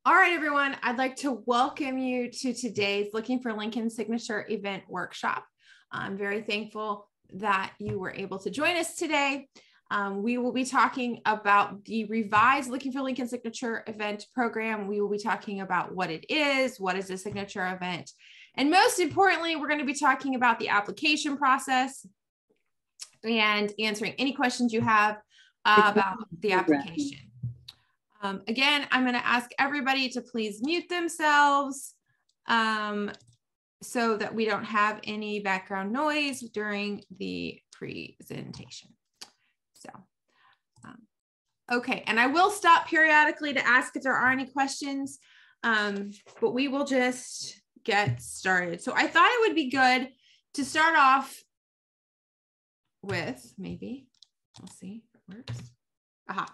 All right, everyone, I'd like to welcome you to today's Looking for Lincoln Signature event workshop. I'm very thankful that you were able to join us today. We will be talking about the revised Looking for Lincoln Signature event program. We will be talking about what it is, what is a signature event, and most importantly, we're going to be talking about the application process and answering any questions you have about the application. Again, I'm going to ask everybody to please mute themselves so that we don't have any background noise during the presentation. So, okay, and I will stop periodically to ask if there are any questions, but we will just get started. So I thought it would be good to start off with, maybe, we'll see if it works. Aha.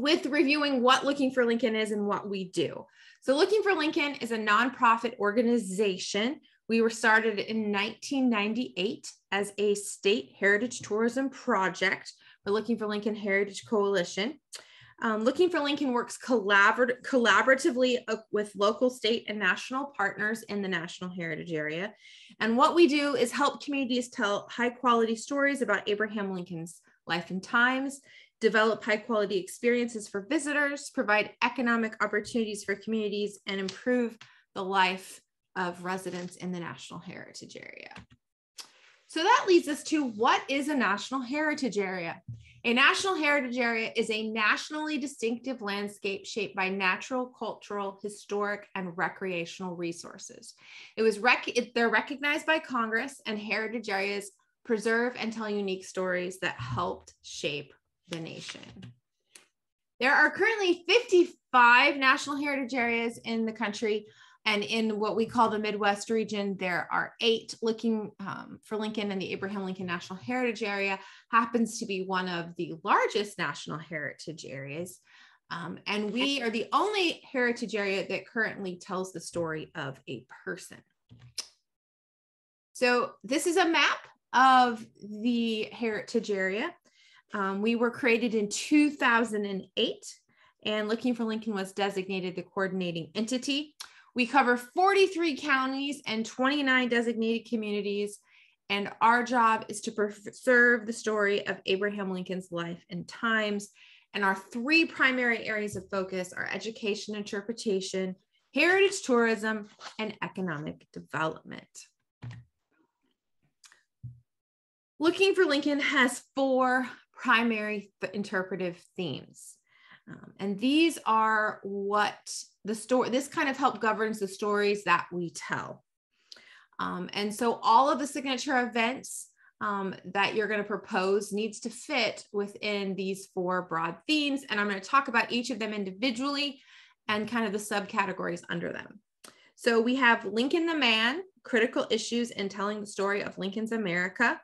With reviewing what Looking for Lincoln is and what we do. So Looking for Lincoln is a nonprofit organization. We were started in 1998 as a state heritage tourism project for Looking for Lincoln Heritage Coalition. Looking for Lincoln works collaboratively with local, state, and national partners in the National Heritage Area. And what we do is help communities tell high-quality stories about Abraham Lincoln's life and times, develop high-quality experiences for visitors, provide economic opportunities for communities, and improve the life of residents in the National Heritage Area. So that leads us to, what is a National Heritage Area? A National Heritage Area is a nationally distinctive landscape shaped by natural, cultural, historic, and recreational resources. They're recognized by Congress, and heritage areas preserve and tell unique stories that helped shape the nation. There are currently 55 National Heritage Areas in the country, and in what we call the Midwest region, there are 8. Looking for Lincoln and the Abraham Lincoln National Heritage Area happens to be one of the largest national heritage areas, and we are the only heritage area that currently tells the story of a person. So this is a map of the heritage area. We were created in 2008, and Looking for Lincoln was designated the coordinating entity. We cover 43 counties and 29 designated communities, and our job is to preserve the story of Abraham Lincoln's life and times. And our 3 primary areas of focus are education, interpretation, heritage tourism, and economic development. Looking for Lincoln has 4 primary interpretive themes. And these are what the story, this kind of help governs the stories that we tell. And so all of the signature events that you're going to propose needs to fit within these 4 broad themes. And I'm going to talk about each of them individually and kind of the subcategories under them. So we have Lincoln the Man, critical issues in telling the story of Lincoln's America,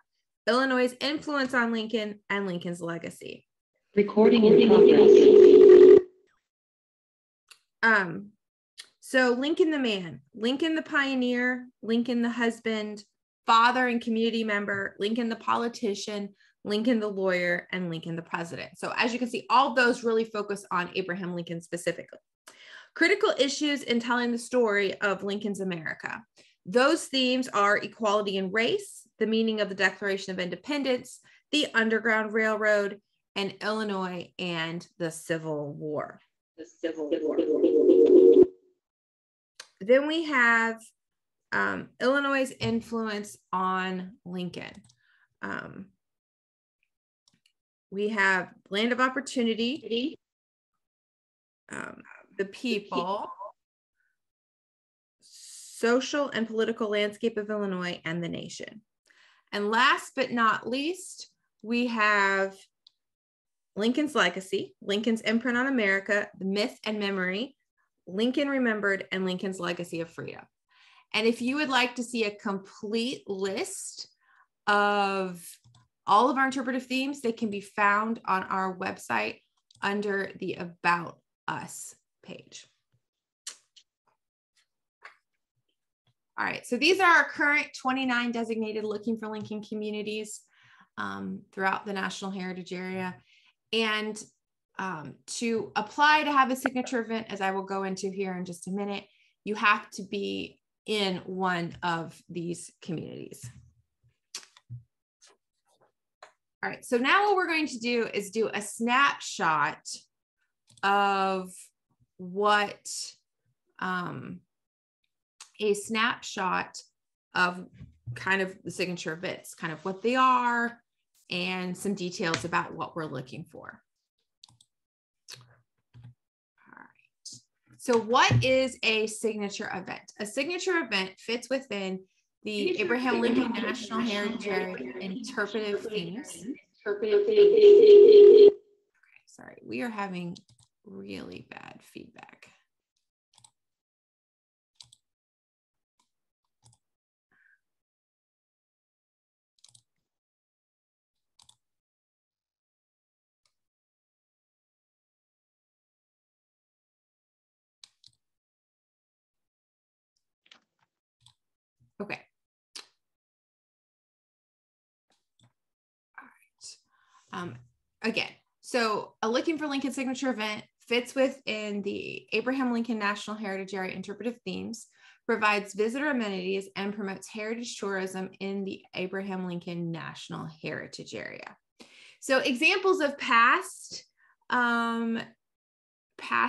Illinois' influence on Lincoln, and Lincoln's legacy. Recording in progress. So Lincoln the Man, Lincoln the pioneer, Lincoln the husband, father and community member, Lincoln the politician, Lincoln the lawyer, and Lincoln the president. So as you can see, all those really focus on Abraham Lincoln specifically. Critical issues in telling the story of Lincoln's America. Those themes are equality and race, the meaning of the Declaration of Independence, the Underground Railroad, and Illinois and the Civil War. Then we have Illinois' influence on Lincoln. We have land of opportunity, the people, social and political landscape of Illinois, and the nation. And last but not least, we have Lincoln's legacy, Lincoln's imprint on America, the myth and memory, Lincoln remembered, and Lincoln's legacy of freedom. And if you would like to see a complete list of all of our interpretive themes, they can be found on our website under the About Us page. All right, so these are our current 29 designated Looking for Lincoln communities throughout the National Heritage Area. And to apply to have a signature event, as I will go into here in just a minute, you have to be in one of these communities. All right, so now what we're going to do is do a snapshot of what, kind of the signature events, kind of what they are, and some details about what we're looking for. All right, so what is a signature event? A signature event fits within the Abraham Lincoln National Heritage Interpretive Themes. Okay, sorry, we are having really bad feedback. Okay. All right. Again, so a Looking for Lincoln signature event fits within the Abraham Lincoln National Heritage Area Interpretive Themes, provides visitor amenities, and promotes heritage tourism in the Abraham Lincoln National Heritage Area. So examples of past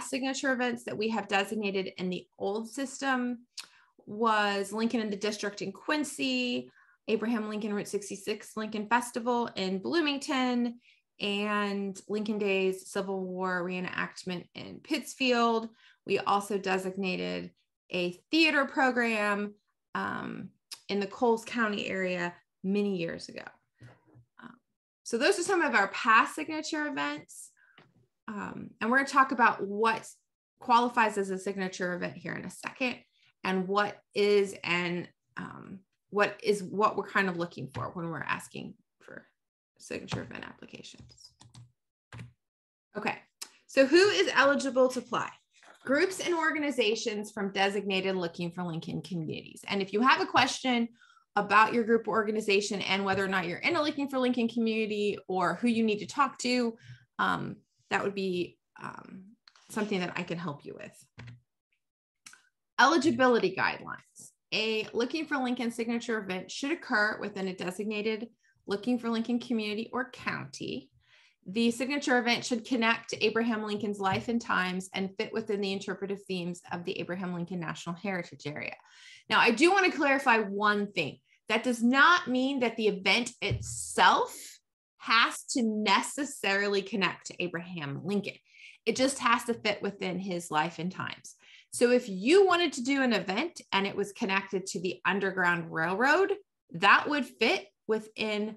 signature events that we have designated in the old system was Lincoln in the District in Quincy, Abraham Lincoln Route 66 Lincoln Festival in Bloomington, and Lincoln Days Civil War reenactment in Pittsfield. We also designated a theater program in the Coles County area many years ago. So those are some of our past signature events. And we're going to talk about what qualifies as a signature event here in a second, and what is what we're kind of looking for when we're asking for signature event applications. Okay, so who is eligible to apply? Groups and organizations from designated Looking for Lincoln communities. And if you have a question about your group or organization and whether or not you're in a Looking for Lincoln community or who you need to talk to, that would be something that I can help you with. Eligibility guidelines. A Looking for Lincoln signature event should occur within a designated Looking for Lincoln community or county. The signature event should connect to Abraham Lincoln's life and times and fit within the interpretive themes of the Abraham Lincoln National Heritage Area. Now, I do want to clarify one thing. That does not mean that the event itself has to necessarily connect to Abraham Lincoln. It just has to fit within his life and times. So if you wanted to do an event and it was connected to the Underground Railroad, that would fit within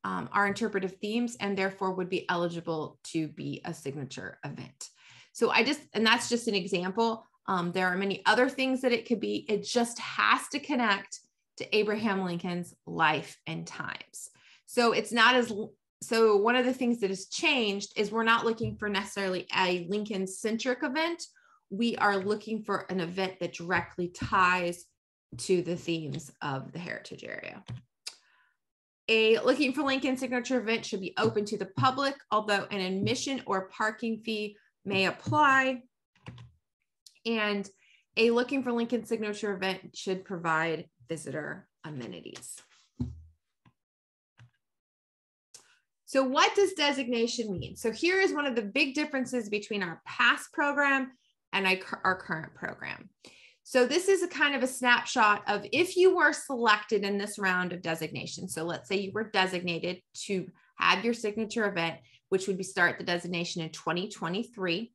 our interpretive themes and therefore would be eligible to be a signature event. So and that's just an example. There are many other things that it could be. It just has to connect to Abraham Lincoln's life and times. So it's not so one of the things that has changed is we're not looking for necessarily a Lincoln-centric event. We are looking for an event that directly ties to the themes of the heritage area. A Looking for Lincoln signature event should be open to the public, although an admission or parking fee may apply. And a Looking for Lincoln signature event should provide visitor amenities. So what does designation mean? So here is one of the big differences between our past program and our current program. So this is a kind of a snapshot of if you were selected in this round of designation. So let's say you were designated to have your signature event, which would start the designation in 2023.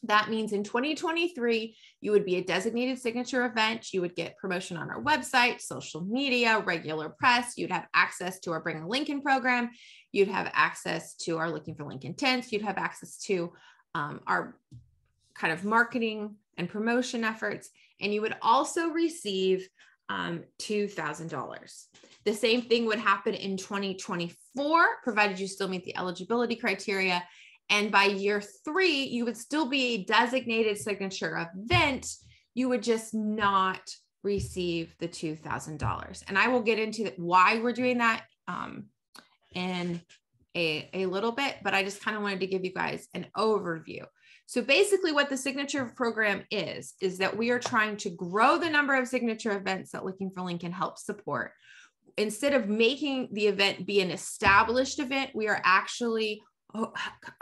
That means in 2023, you would be a designated signature event. You would get promotion on our website, social media, regular press. You'd have access to our Bring a Lincoln program. You'd have access to our Looking for Lincoln tents. You'd have access to our kind of marketing and promotion efforts. And you would also receive $2,000. The same thing would happen in 2024, provided you still meet the eligibility criteria. And by year 3, you would still be a designated signature event. You would just not receive the $2,000. And I will get into why we're doing that in a little bit, but I just kind of wanted to give you guys an overview. So basically what the signature program is that we are trying to grow the number of signature events that Looking for Lincoln helps support. Instead of making the event be an established event, we are actually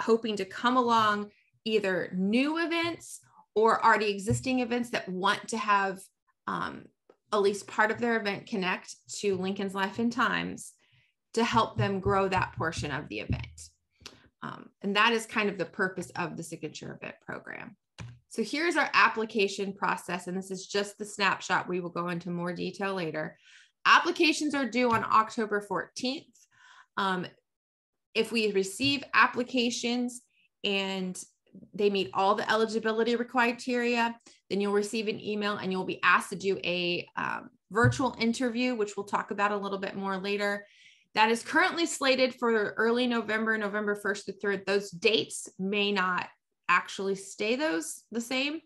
hoping to come along either new events or already existing events that want to have at least part of their event connect to Lincoln's Life and Times to help them grow that portion of the event. And that is kind of the purpose of the signature event program. So here's our application process, and this is just the snapshot. We will go into more detail later. Applications are due on October 14th. If we receive applications and they meet all the eligibility criteria, then you'll receive an email and you'll be asked to do a virtual interview, which we'll talk about a little bit more later. That is currently slated for early November, November 1st to 3rd. Those dates may not actually stay the same,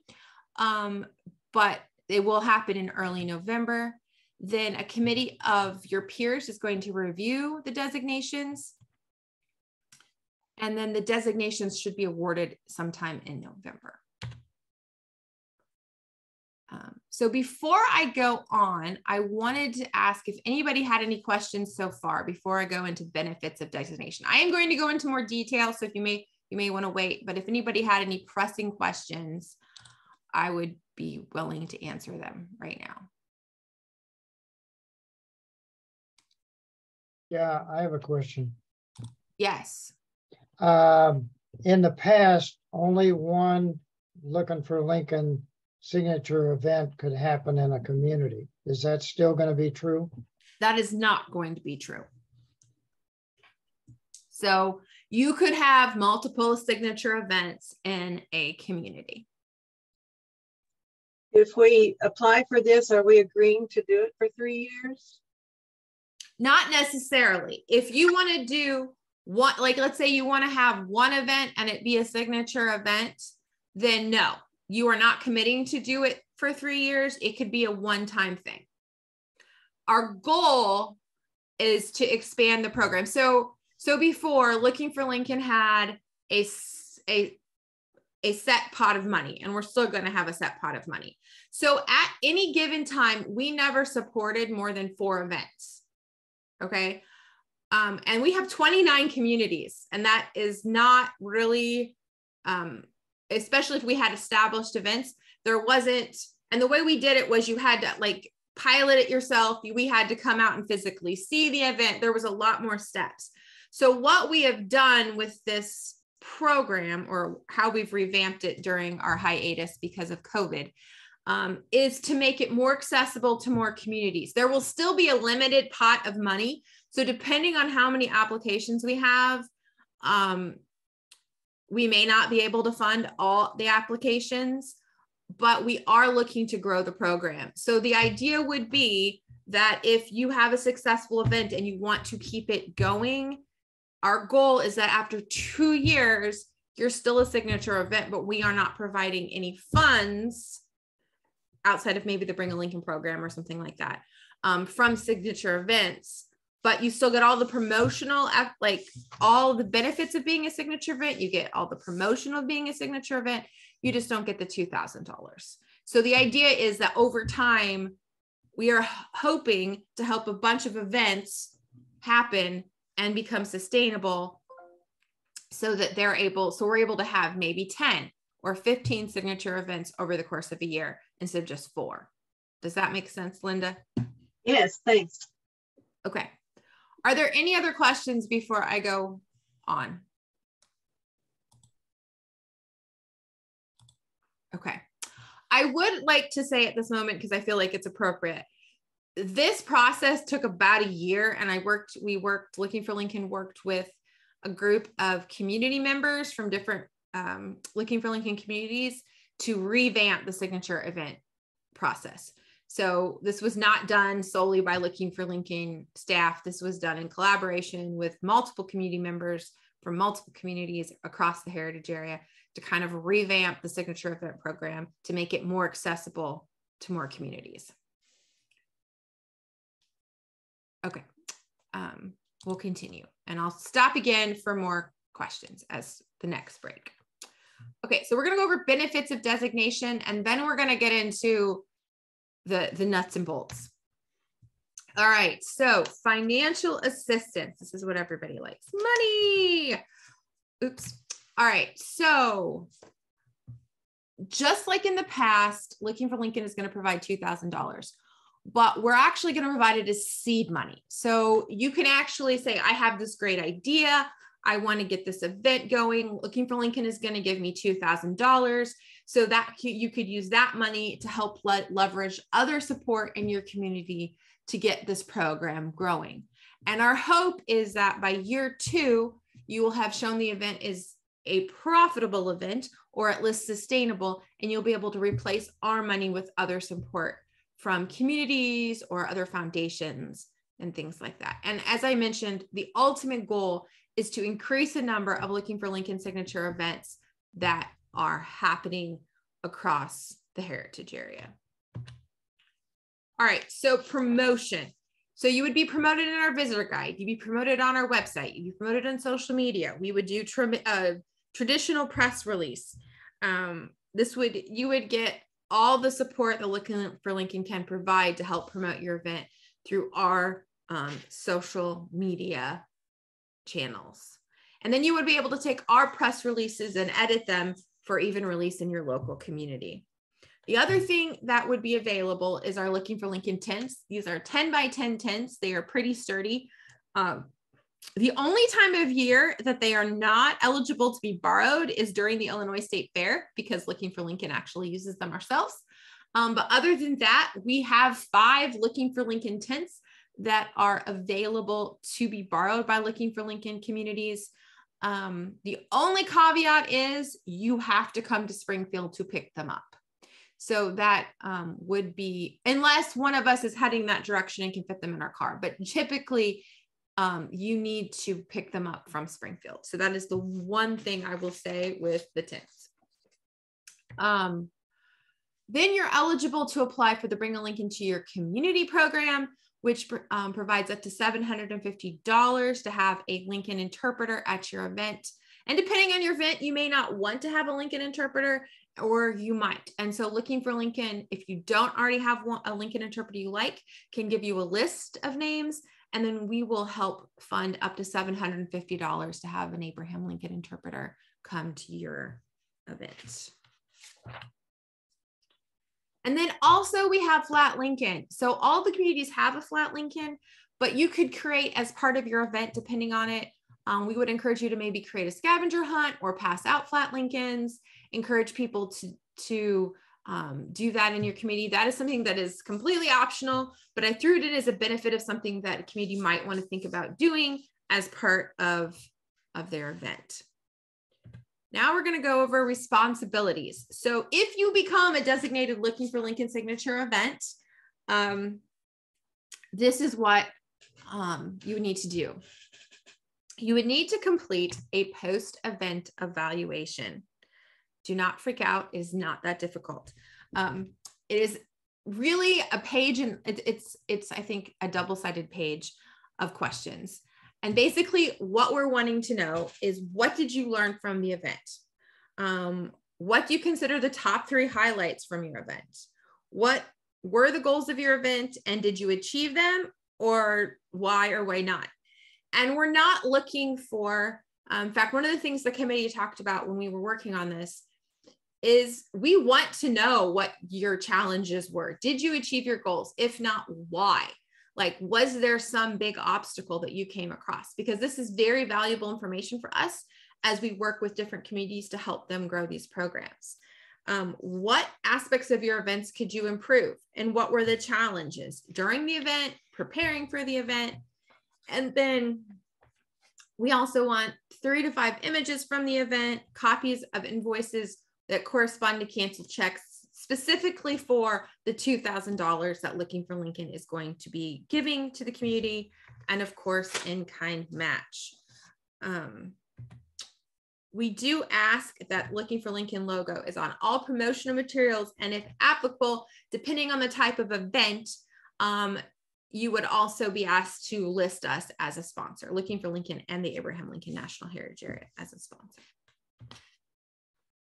but it will happen in early November. Then a committee of your peers is going to review the designations. And then the designations should be awarded sometime in November. So before I go on, I wanted to ask if anybody had any questions so far before I go into benefits of designation. I am going to go into more detail, so if you may want to wait, but if anybody had any pressing questions, I would be willing to answer them right now. Yeah, I have a question. Yes. In the past, only one Looking for Lincoln signature event could happen in a community. Is that still going to be true? That is not going to be true. So you could have multiple signature events in a community. If we apply for this, are we agreeing to do it for 3 years? Not necessarily. If you want to do one, like let's say you want to have one event and it be a signature event, then no, you are not committing to do it for 3 years. It could be a one-time thing. Our goal is to expand the program. So before, Looking for Lincoln had a set pot of money, and we're still going to have a set pot of money. So at any given time, we never supported more than 4 events. Okay. And we have 29 communities, and that is not really, especially if we had established events, there wasn't, and the way we did it was you had to like pilot it yourself. We had to come out and physically see the event. There was a lot more steps. So what we have done with this program, or how we've revamped it during our hiatus because of COVID, is to make it more accessible to more communities. There will still be a limited pot of money. So depending on how many applications we have, we may not be able to fund all the applications, but we are looking to grow the program. So the idea would be that if you have a successful event and you want to keep it going, our goal is that after 2 years, you're still a signature event, but we are not providing any funds outside of maybe the Bring a Lincoln program or something like that, from signature events, but you still get all the promotional, like all the benefits of being a signature event. You get all the promotion of being a signature event. You just don't get the $2,000. So the idea is that over time, we are hoping to help a bunch of events happen and become sustainable so that we're able to have maybe 10 or 15 signature events over the course of a year instead of just 4. Does that make sense, Linda? Yes, thanks. Okay. Are there any other questions before I go on? Okay. I would like to say at this moment, because I feel like it's appropriate, this process took about a year, and Looking for Lincoln worked with a group of community members from different Looking for Lincoln communities to revamp the signature event process. So this was not done solely by Looking for Lincoln staff. This was done in collaboration with multiple community members from multiple communities across the heritage area to kind of revamp the signature event program to make it more accessible to more communities. Okay. we'll continue. And I'll stop again for more questions as the next break. Okay, so we're going to go over benefits of designation, and then we're going to get into the nuts and bolts. All right, so financial assistance. This is what everybody likes. Money. Oops. All right, so just like in the past, Looking for Lincoln is going to provide $2,000, but we're actually going to provide it as seed money. So you can actually say, I have this great idea. I want to get this event going. Looking for Lincoln is going to give me $2,000 so that you could use that money to help leverage other support in your community to get this program growing. And our hope is that by year 2, you will have shown the event is a profitable event or at least sustainable, and you'll be able to replace our money with other support from communities or other foundations and things like that. And as I mentioned, the ultimate goal is to increase the number of Looking for Lincoln signature events that are happening across the heritage area. All right, so promotion. So you would be promoted in our visitor guide. You'd be promoted on our website. You'd be promoted on social media. We would do traditional press release. You would get all the support that Looking for Lincoln can provide to help promote your event through our social media channels. And then you would be able to take our press releases and edit them for even release in your local community. The other thing that would be available is our Looking for Lincoln tents. These are 10 by 10 tents. They are pretty sturdy. The only time of year that they are not eligible to be borrowed is during the Illinois State Fair, because Looking for Lincoln actually uses them ourselves. But other than that, we have 5 Looking for Lincoln tents that are available to be borrowed by Looking for Lincoln communities. The only caveat is you have to come to Springfield to pick them up. So that would be, unless one of us is heading that direction and can fit them in our car, but typically you need to pick them up from Springfield. So that is the one thing I will say with the tents. Then you're eligible to apply for the Bring a Lincoln to Your Community program, which provides up to $750 to have a Lincoln interpreter at your event. And depending on your event, you may not want to have a Lincoln interpreter, or you might. And so Looking for Lincoln, if you don't already have a Lincoln interpreter you like, can give you a list of names, and then we will help fund up to $750 to have an Abraham Lincoln interpreter come to your event. And then also we have Flat Lincoln. So all the communities have a Flat Lincoln, but you could create as part of your event, depending on it. We would encourage you to maybe create a scavenger hunt or pass out Flat Lincolns, encourage people to do that in your community. That is something that is completely optional, but I threw it in as a benefit of something that a community might want to think about doing as part of their event. Now we're going to go over responsibilities. So if you become a designated Looking for Lincoln signature event, this is what you would need to do. You would need to complete a post-event evaluation. Do not freak out. It is not that difficult. It is really a page, and it's I think a double-sided page of questions. And basically what we're wanting to know is, what did you learn from the event? What do you consider the top 3 highlights from your event? What were the goals of your event, and did you achieve them, or why or why not? And we're not looking for, in fact, one of the things the committee talked about when we were working on this is we want to know what your challenges were. Did you achieve your goals? If not, why? Like, was there some big obstacle that you came across? Because this is very valuable information for us as we work with different communities to help them grow these programs. What aspects of your events could you improve? And what were the challenges during the event, preparing for the event? And then we also want 3 to 5 images from the event, copies of invoices that correspond to canceled checks, specifically for the $2,000 that Looking for Lincoln is going to be giving to the community, and of course, in-kind match. We do ask that Looking for Lincoln logo is on all promotional materials, and if applicable, depending on the type of event, you would also be asked to list us as a sponsor, Looking for Lincoln and the Abraham Lincoln National Heritage Area as a sponsor.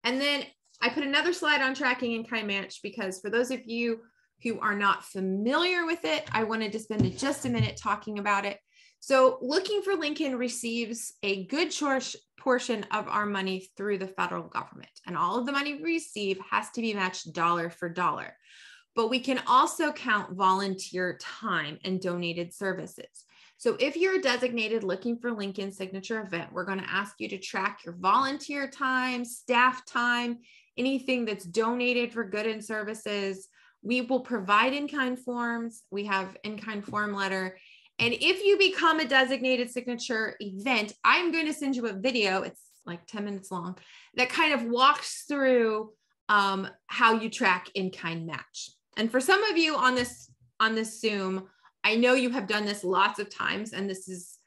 And then I put another slide on tracking in-kind match, because for those of you who are not familiar with it, I wanted to spend just a minute talking about it. So Looking for Lincoln receives a good portion of our money through the federal government, and all of the money we receive has to be matched dollar for dollar. But we can also count volunteer time and donated services. So if you're a designated Looking for Lincoln signature event, we're going to ask you to track your volunteer time, staff time, anything that's donated for goods and services. We will provide in-kind forms. We have in-kind form letter. And if you become a designated signature event, I'm going to send you a video. It's like 10 minutes long that kind of walks through how you track in-kind match. And for some of you on this Zoom, I know you have done this lots of times, and this is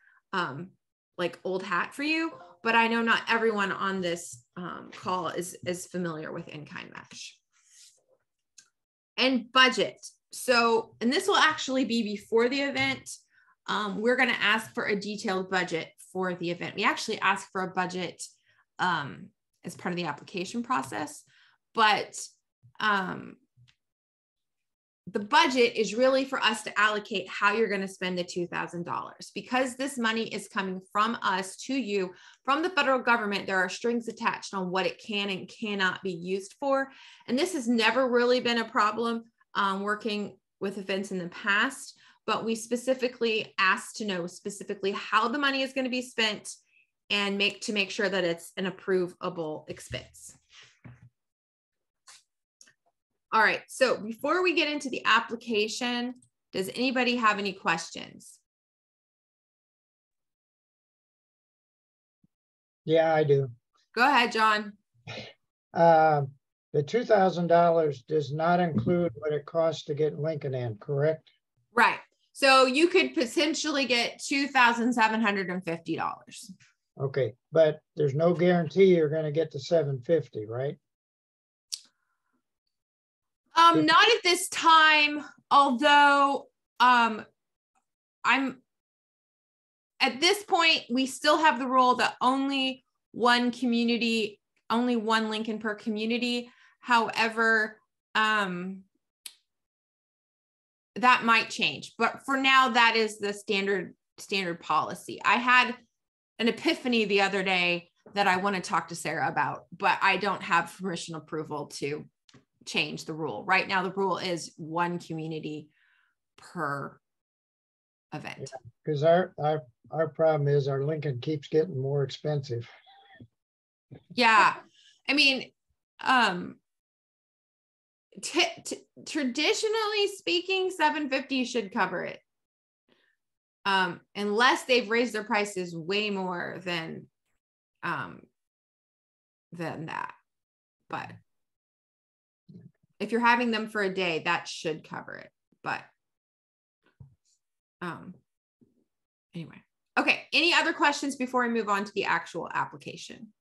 like old hat for you, but I know not everyone on this call is familiar with in-kind match. And budget. So, and this will actually be before the event. We're going to ask for a detailed budget for the event. We actually ask for a budget as part of the application process, but the budget is really for us to allocate how you're going to spend the $2,000. Because this money is coming from us to you from the federal government, there are strings attached on what it can and cannot be used for. And this has never really been a problem working with events in the past, but we specifically asked to know specifically how the money is going to be spent and make sure that it's an approvable expense. All right, so before we get into the application, does anybody have any questions? Yeah, I do. Go ahead, John. The $2,000 does not include what it costs to get Lincoln in, correct? Right. So you could potentially get $2,750. Okay, but there's no guarantee you're going to get to $750, right? Not at this time, although I'm at this point, we still have the rule that only one Lincoln per community. However, that might change, but for now, that is the standard policy. I had an epiphany the other day that I want to talk to Sarah about, but I don't have permission approval to change the rule. Right now, the rule is one community per event. Because our problem is our Lincoln keeps getting more expensive. Yeah, I mean, traditionally speaking, $750 should cover it, unless they've raised their prices way more than that. But if you're having them for a day, that should cover it. But anyway, okay. Any other questions before I move on to the actual application?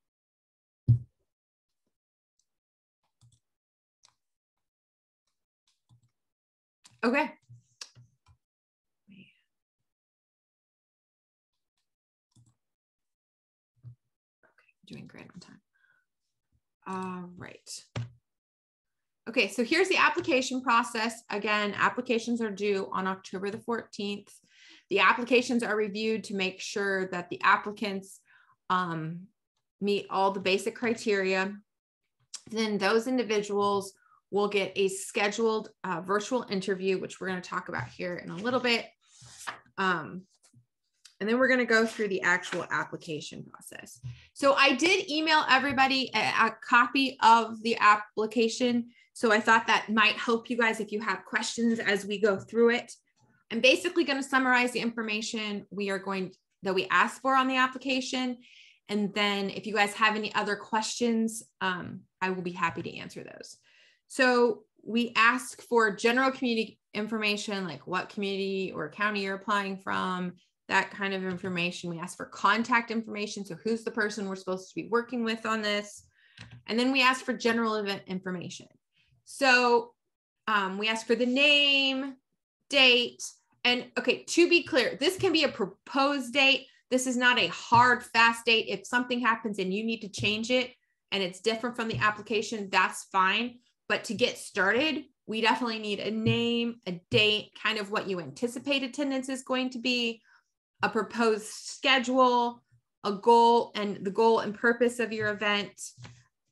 Okay. Doing great on time. All right. Okay, so here's the application process. Again, applications are due on October the 14th. The applications are reviewed to make sure that the applicants meet all the basic criteria. Then those individuals will get a scheduled virtual interview, which we're going to talk about here in a little bit. And then we're going to go through the actual application process. So I did email everybody a copy of the application. So I thought that might help you guys if you have questions as we go through it. I'm basically going to summarize the information that we asked for on the application. And then if you guys have any other questions, I will be happy to answer those. So we ask for general community information, like what community or county you're applying from, that kind of information. We ask for contact information. So who's the person we're supposed to be working with on this? And then we ask for general event information. So we ask for the name, date, And okay, to be clear, this can be a proposed date. This is not a hard, fast date. If something happens and you need to change it and it's different from the application, that's fine. But to get started, we definitely need a name, a date, kind of what you anticipate attendance is going to be, a proposed schedule, a goal, and the goal and purpose of your event,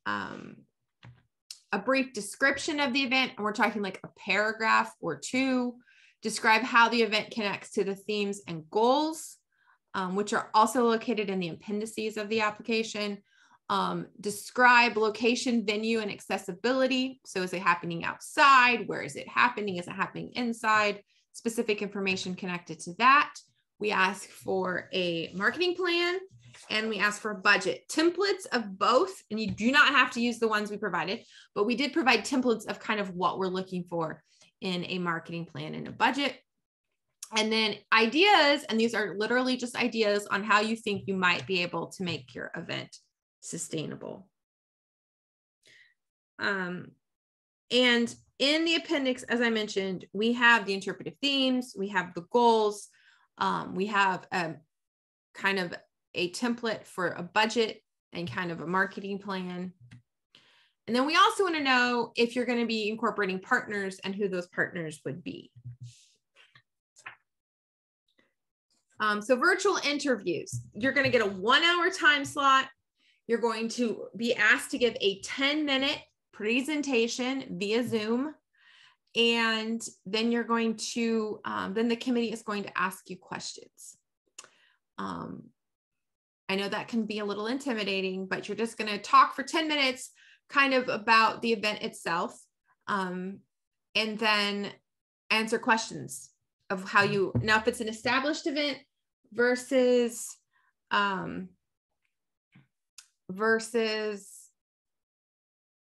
a brief description of the event, and we're talking like a paragraph or two. Describe how the event connects to the themes and goals, which are also located in the appendices of the application. Describe location, venue, and accessibility. So is it happening outside? Where is it happening? Is it happening inside? Specific information connected to that. We ask for a marketing plan, and we ask for a budget. Templates of both, and you do not have to use the ones we provided, but we did provide templates of kind of what we're looking for in a marketing plan and a budget. And then ideas, and these are literally just ideas on how you think you might be able to make your event sustainable. And in the appendix, as I mentioned, we have the interpretive themes, we have the goals, we have kind of a template for a budget and kind of a marketing plan. And then we also want to know if you're going to be incorporating partners and who those partners would be. So virtual interviews, you're going to get a 1-hour time slot. You're going to be asked to give a 10-minute presentation via Zoom. And then you're going to, then the committee is going to ask you questions. I know that can be a little intimidating, but you're just going to talk for 10 minutes kind of about the event itself, and then answer questions of how you, now if it's an established event versus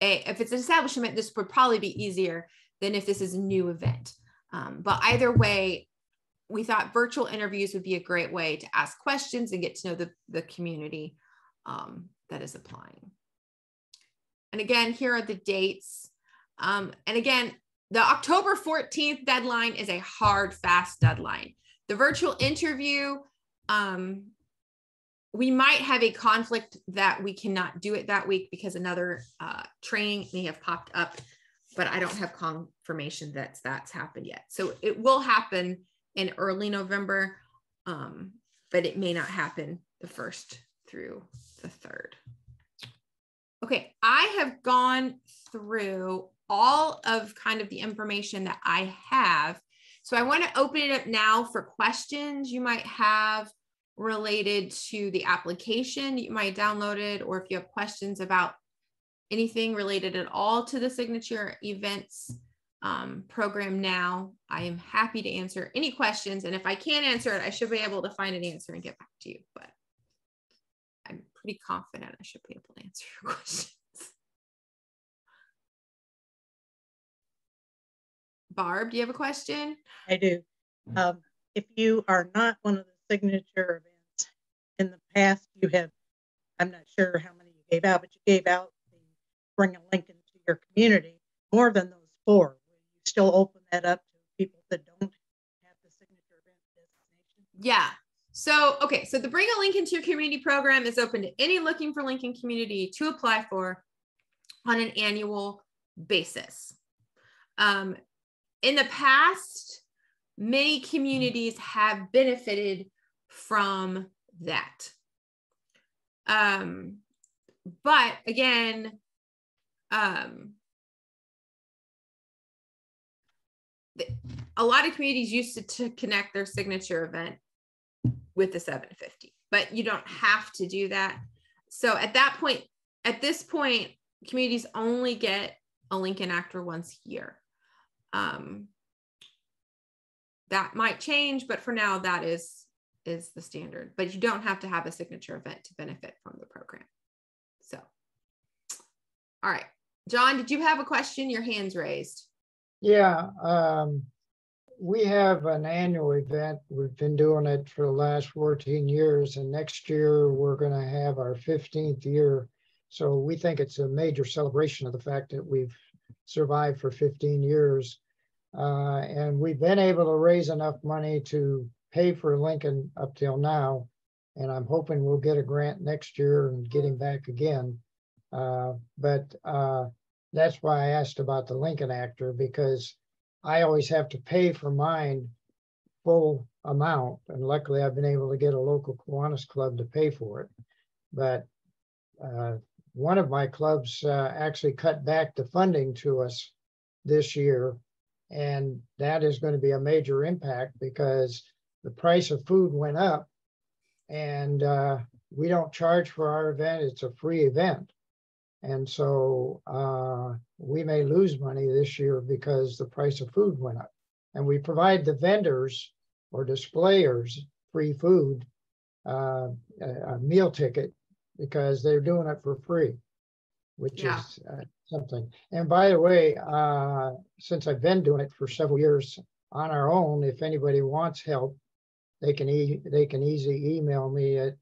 if it's an established event, this would probably be easier than if this is a new event. But either way, we thought virtual interviews would be a great way to ask questions and get to know the community that is applying. And again, here are the dates. And again, the October 14th deadline is a hard, fast deadline. The virtual interview, we might have a conflict that we cannot do it that week because another training may have popped up, but I don't have confirmation that that's happened yet. So it will happen in early November, but it may not happen the 1st through the 3rd. Okay, I have gone through all of kind of the information that I have. So I want to open it up now for questions you might have related to the application you might have downloaded, or if you have questions about anything related at all to the signature events program now, I am happy to answer any questions. And if I can't answer it, I should be able to find an answer and get back to you, but I'm pretty confident I should be able to answer your questions. Barb, do you have a question? I do. If you are not one of the signature events, in the past you have, I'm not sure how many you gave out, but you gave out the bring a link into your community, more than those 4. Will you still open that up to people that don't have the signature event designation? Yeah. So, okay. So the Bring a Link into Your Community program is open to any looking for Lincoln community to apply for on an annual basis. In the past, many communities have benefited from that. But again, a lot of communities used to connect their signature event with the 750, but you don't have to do that. So at this point, communities only get a Lincoln Actor once a year. That might change, but for now, that is the standard. But you don't have to have a signature event to benefit from the program. So, all right. John, did you have a question? Your hand's raised. Yeah, we have an annual event. We've been doing it for the last 14 years, and next year we're going to have our 15th year. So we think it's a major celebration of the fact that we've survived for 15 years. And we've been able to raise enough money to pay for Lincoln up till now. And I'm hoping we'll get a grant next year and get him back again. But that's why I asked about the Lincoln Actor, because I always have to pay for mine full amount. And luckily I've been able to get a local Kiwanis club to pay for it. But one of my clubs actually cut back the funding to us this year. And that is going to be a major impact because the price of food went up, and we don't charge for our event. It's a free event. And so we may lose money this year because the price of food went up. And we provide the vendors or displayers free food, a meal ticket, because they're doing it for free, which is something. And by the way, since I've been doing it for several years on our own, if anybody wants help, they can easily email me at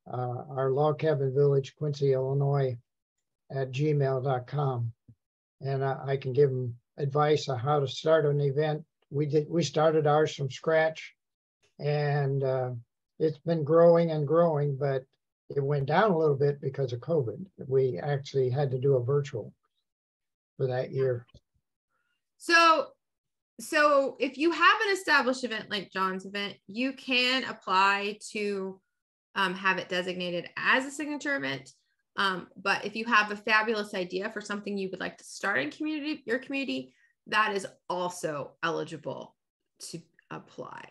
our Log Cabin Village, Quincy, Illinois, at gmail.com. And I can give them advice on how to start an event. We started ours from scratch, and it's been growing and growing, but it went down a little bit because of COVID. We actually had to do a virtual for that year. So if you have an established event like John's event, you can apply to have it designated as a signature event. But if you have a fabulous idea for something you would like to start in your community, that is also eligible to apply.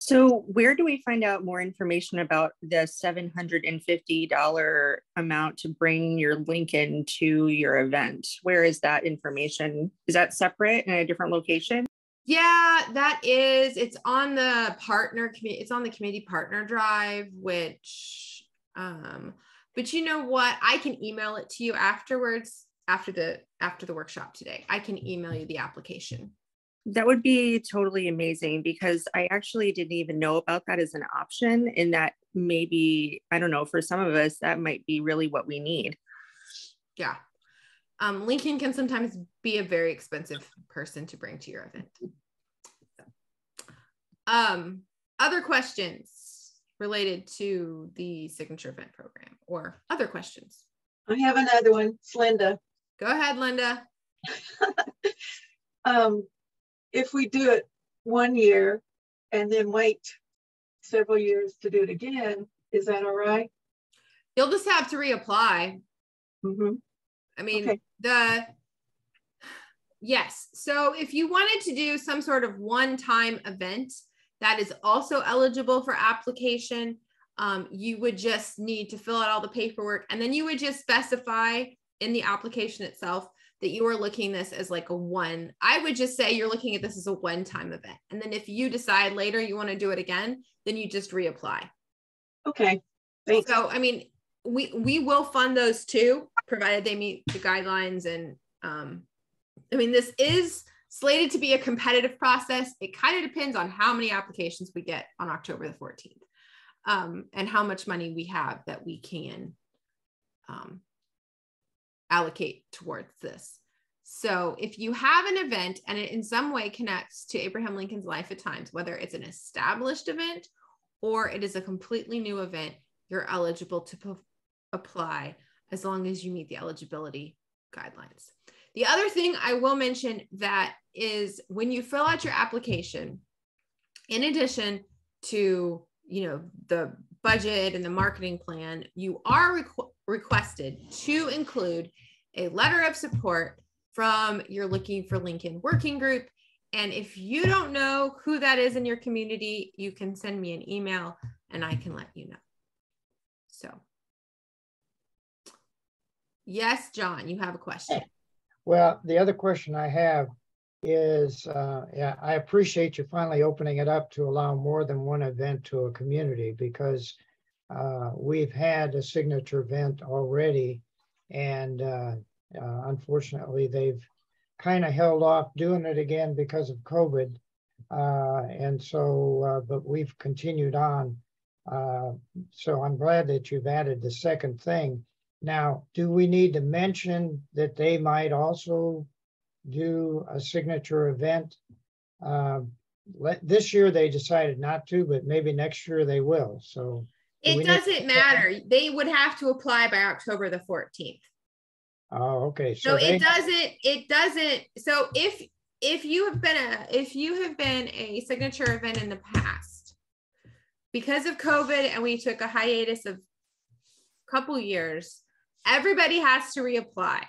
So where do we find out more information about the $750 amount to bring your Lincoln to your event? Where is that information? Is that separate in a different location? Yeah, that is. It's on the it's on the community partner drive, which, but you know what? I can email it to you afterwards, after the workshop today. I can email you the application. That would be totally amazing, because I actually didn't even know about that as an option, and that maybe, I don't know, for some of us, that might be really what we need. Yeah. Lincoln can sometimes be a very expensive person to bring to your event. Other questions related to the signature event program, or other questions? I have another one. It's Linda. Go ahead, Linda. If we do it one year and then wait several years to do it again, is that all right? You'll just have to reapply. Mm-hmm. I mean, okay. Yes. So if you wanted to do some sort of one-time event that is also eligible for application, you would just need to fill out all the paperwork, and then you would just specify in the application itself that you are looking this as like I would just say you're looking at this as a one-time event. And then if you decide later you want to do it again, then you just reapply. Okay. Thanks. So, I mean, we will fund those too, provided they meet the guidelines. And I mean, this is slated to be a competitive process. It kind of depends on how many applications we get on October the 14th, and how much money we have that we can allocate towards this. So if you have an event and it in some way connects to Abraham Lincoln's life at times, whether it's an established event or it is a completely new event, you're eligible to apply as long as you meet the eligibility guidelines. The other thing I will mention that is when you fill out your application, in addition to, the budget and the marketing plan, you are requested to include a letter of support from your Looking for Lincoln working group. And if you don't know who that is in your community, you can send me an email and I can let you know. So, yes, John, you have a question. Well, the other question I have is, I appreciate you finally opening it up to allow more than one event to a community, because we've had a signature event already, and unfortunately they've kind of held off doing it again because of COVID. And so, but we've continued on. So I'm glad that you've added the second thing. Now, do we need to mention that they might also do a signature event. This year they decided not to, but maybe next year they will. So it doesn't matter. They would have to apply by October the 14th. Oh, okay. So it doesn't. So if you have been a signature event in the past, because of COVID and we took a hiatus of a couple years, everybody has to reapply.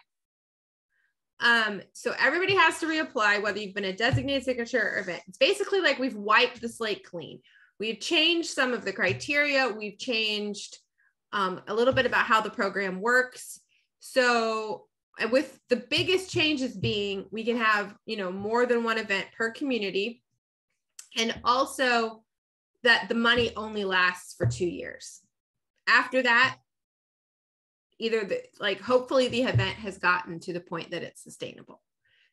So everybody has to reapply, whether you've been a designated signature event. It's basically like we've wiped the slate clean. We've changed some of the criteria. We've changed a little bit about how the program works. So with the biggest changes being, we can have, more than one event per community. And also that the money only lasts for 2 years. After that, either hopefully the event has gotten to the point that it's sustainable.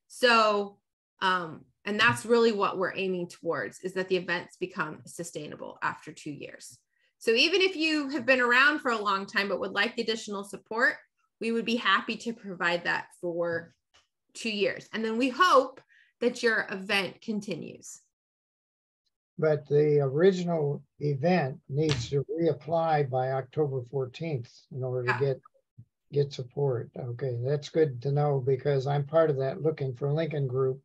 So, and that's really what we're aiming towards, is that the events become sustainable after 2 years. So even if you have been around for a long time, but would like the additional support, we would be happy to provide that for 2 years. And then we hope that your event continues. But the original event needs to reapply by October 14th in order to get support. Okay, that's good to know, because I'm part of that Looking for Lincoln group.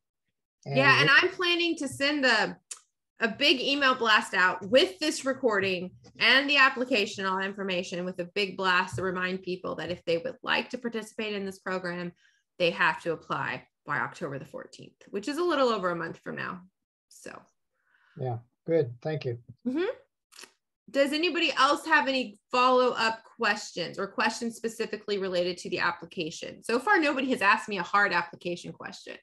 And I'm planning to send a big email blast out with this recording and the application, all information, with a big blast to remind people that if they would like to participate in this program, they have to apply by October the 14th, which is a little over a month from now. So yeah, good. Thank you. Mm-hmm. Does anybody else have any follow-up questions or questions specifically related to the application? So far, nobody has asked me a hard application question.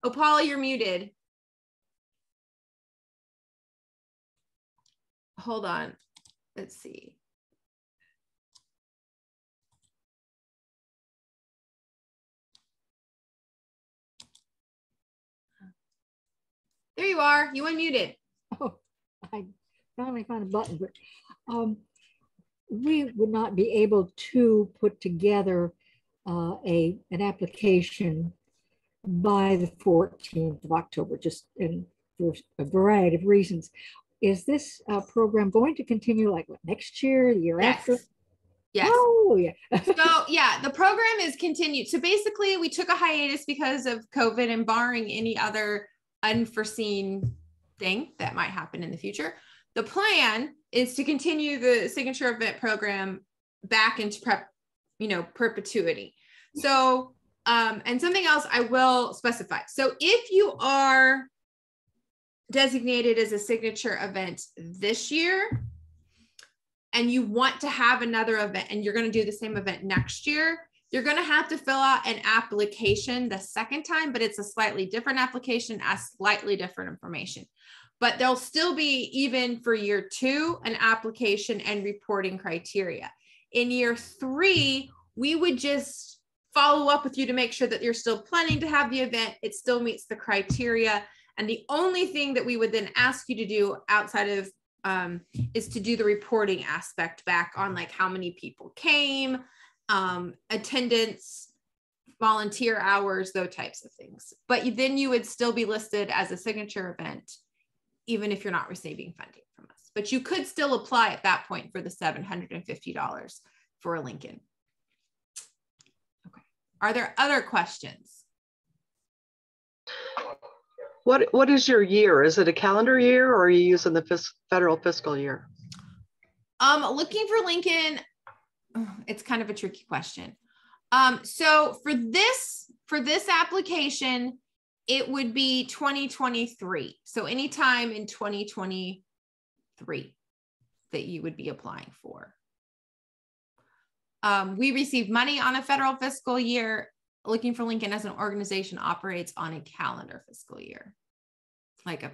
Oh, Paula, you're muted. Hold on. Let's see. There you are. You unmuted. Oh, I finally found a button, but we would not be able to put together an application by the 14th of October, just for a variety of reasons. Is this program going to continue like next year, the year after? Yes. Oh, yeah. So yeah, the program is continued. So basically we took a hiatus because of COVID, and barring any other unforeseen thing that might happen in the future, the plan is to continue the signature event program back into perpetuity. So, and something else I will specify. So if you are designated as a signature event this year, and you want to have another event, and you're going to do the same event next year, you're going to have to fill out an application the second time, but it's a slightly different application, as slightly different information. But there'll still be, even for year 2, an application and reporting criteria. In year 3, we would just follow up with you to make sure that you're still planning to have the event. It still meets the criteria. And the only thing that we would then ask you to do outside of is to do the reporting aspect back on, like how many people came, attendance, volunteer hours, those types of things. But then you would still be listed as a signature event, even if you're not receiving funding from us. But you could still apply at that point for the $750 for a Lincoln. Okay. Are there other questions? What is your year? Is it a calendar year, or are you using the federal fiscal year? Looking for Lincoln, it's kind of a tricky question. So for this application, it would be 2023. So anytime in 2023 that you would be applying for. We receive money on a federal fiscal year. Looking for Lincoln as an organization operates on a calendar fiscal year, like a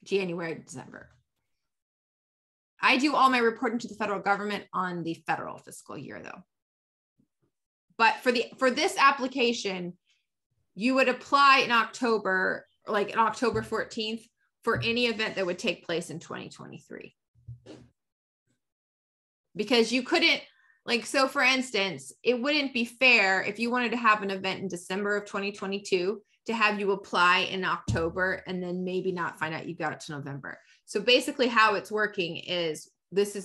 January to December. I do all my reporting to the federal government on the federal fiscal year, though. But for this application, you would apply in October, like on October 14th, for any event that would take place in 2023. Because you couldn't, Like, so for instance, it wouldn't be fair if you wanted to have an event in December of 2022 to have you apply in October and then maybe not find out you got it to November. So basically how it's working is this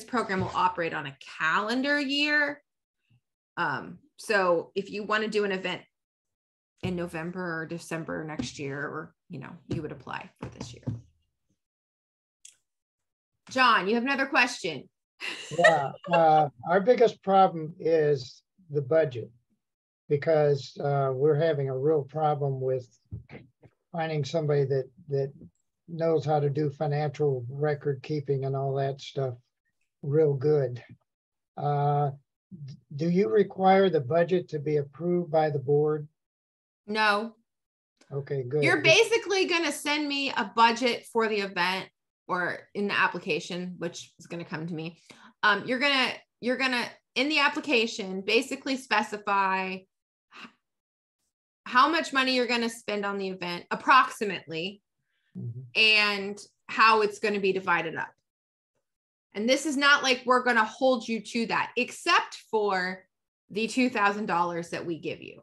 program will operate on a calendar year. So if you want to do an event in November or December next year, or, you know, you would apply for this year. John, you have another question. Yeah, our biggest problem is the budget, because we're having a real problem with finding somebody that knows how to do financial record keeping and all that stuff real good. Do you require the budget to be approved by the board? No. Okay, good. You're basically going to send me a budget for the event, or in the application, which is going to come to me. You're going to, in the application, basically specify how much money you're going to spend on the event approximately, and how it's going to be divided up. And this is not like we're going to hold you to that, except for the $2,000 that we give you.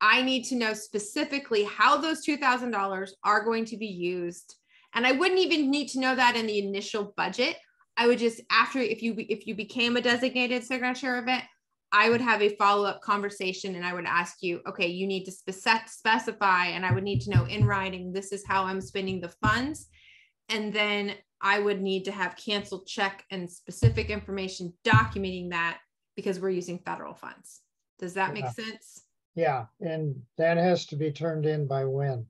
I need to know specifically how those $2,000 are going to be used. And I wouldn't even need to know that in the initial budget. I would just, after, if you became a designated signature event, I would have a follow-up conversation and I would ask you, okay, you need to specify, and I would need to know in writing, this is how I'm spending the funds. And then I would need to have canceled check and specific information documenting that, because we're using federal funds. Does that make sense? Yeah, and that has to be turned in by when?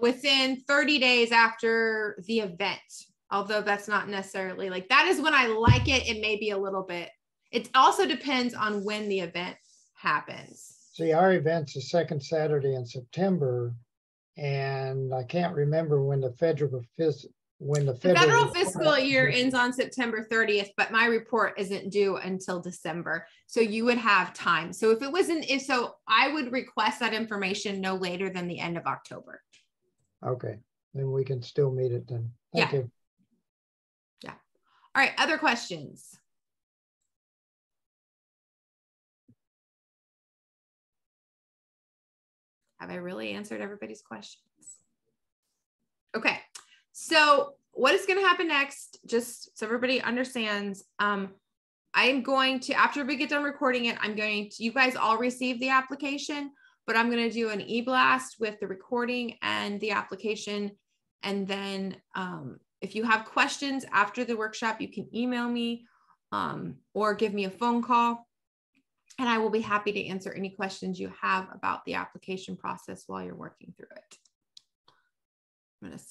Within 30 days after the event. Although that's not necessarily like, that is when I like it. It may be a little bit, it also depends on when the event happens. See, our event's the second Saturday in September, and I can't remember when the federal fiscal year ends on September 30th, but my report isn't due until December. So you would have time. So if it wasn't, I would request that information no later than the end of October. Okay, then we can still meet it then. Thank you. Yeah. All right, other questions? Have I really answered everybody's questions? Okay. So what is going to happen next, just so everybody understands, I'm going to, after we get done recording it, you guys all receive the application, but I'm going to do an e-blast with the recording and the application. And then if you have questions after the workshop, you can email me or give me a phone call, and I will be happy to answer any questions you have about the application process while you're working through it. I'm going to